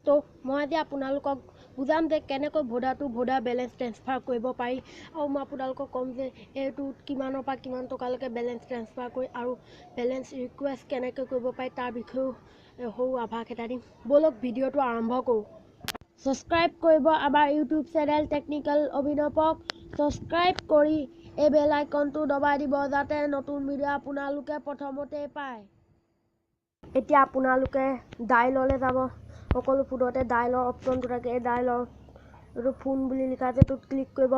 তো মই আজি আপোনালোকক বুজাম যে কেনেকৈ ভোডা বেলেঞ্চ ট্ৰেন্সফাৰ কৰিব পাৰি আৰু মই আপোনালোকক ক'ম যে এইটোত কিমানৰ পৰা কিমান টকালৈকে বেলেঞ্চ ট্ৰেন্সফাৰ কৰি আৰু বেলেঞ্চ ৰিকুৱেষ্ট কেনেকৈ কৰিব পাৰি তাৰ বিষয়েও সৰু আভাস এটা দিম। ব'লক ভিডিঅ'টো আৰম্ভ কৰোঁ। ছাবস্ক্ৰাইব কৰিব আমাৰ ইউটিউব চেনেল টেকনিকেল অভিনৱক ছাবস্ক্ৰাইব কৰি এই বেল আইকনটো দবাই দিব যাতে নতুন ভিডিঅ' আপোনালোকে প্ৰথমতেই পায়। এতিয়া আপোনালোকে ডাইললৈ যাব। সকলো ফোনতে ডাইলৰ অপশ্যনটো থাকে। এই ডাইলৰ এইটো ফোন বুলি লিখা আছে, এইটোত ক্লিক কৰিব।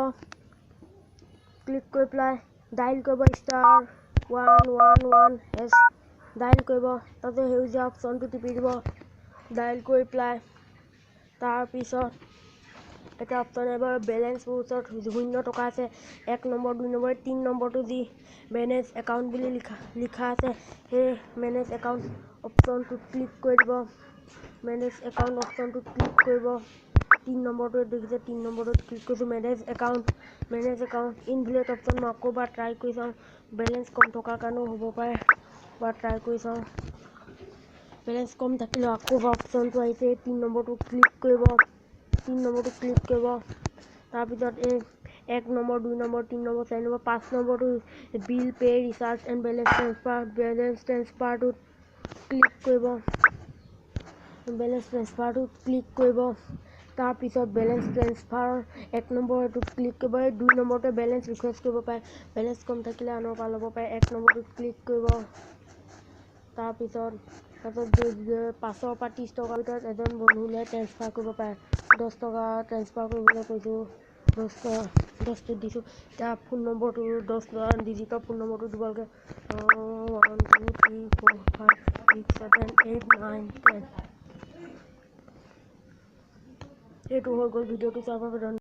ক্লিক কৰি পেলাই ডাইল কৰিব *111#। ডাইল কৰিব, তাৰপিছত সেউজীয়া অপশ্যনটো টিপি দিব। ডাইল কৰি পেলাই তাৰপিছত এটা অপশ্যন আহিব, বেলেঞ্চ মোৰ ওচৰত 0 টকা আছে। 1 নম্বৰ 2 নম্বৰ 3 নম্বৰটো যি মেনেজ একাউণ্ট বুলি লিখা আছে সেই মেনেজ একাউণ্ট অপশ্যনটোত ক্লিক কৰি দিব। মেনেজ একাউণ্ট অপশ্যনটোত ক্লিক কৰিব। 3 নম্বৰটো দেখিছে, 3 নম্বৰটোত ক্লিক কৰিছোঁ। মেনেজ একাউণ্ট ইনভেলিড অপশ্যন মই আকৌ এবাৰ ট্ৰাই কৰি চাওঁ। বেলেঞ্চ কম থকাৰ কাৰণেও হ'ব পাৰে, এবাৰ ট্ৰাই কৰি চাওঁ। বেলেঞ্চ কম থাকিলেও আকৌ এবাৰ অপশ্যনটো আহিছে, 3 নম্বৰটো ক্লিক কৰিব। 3 নম্বৰটো ক্লিক কৰিব। তাৰপিছত এই 1 নম্বৰ 2 নম্বৰ 3 নম্বৰ 4 নম্বৰ 5 নম্বৰটো bill pay recharge and balance ট্ৰেন্সফাৰটোত ক্লিক কৰিব। বেলেঞ্চ ট্ৰেন্সফাৰটোত ক্লিক কৰিব। তাৰপিছত বেলেঞ্চ ট্ৰেন্সফাৰ 1 নম্বৰটোত ক্লিক কৰিব। এই 2 নম্বৰতে বেলেঞ্চ ৰিকুৱেষ্ট কৰিব পাৰে, বেলেঞ্চ কম থাকিলে আনৰ পৰা ল'ব পাৰে। 1 নম্বৰটোত ক্লিক কৰিব। তাৰপিছত 5 পৰা 30 টকাৰ ভিতৰত এজন বন্ধুলৈ ট্ৰেন্সফাৰ কৰিব পাৰে। 10 টকা ট্ৰেন্সফাৰ কৰিবলৈ কৈছোঁ, 10টো দিছোঁ। এতিয়া ফোন নম্বৰটো 10 ডিজিটৰ ফোন নম্বৰটো দিব লাগে। 1 2 3 4 5 6 7 8 9 10। এইটো হৈ গ'ল। ভিডিঅ'টো চোৱাৰ বাবে ধন্যবাদ।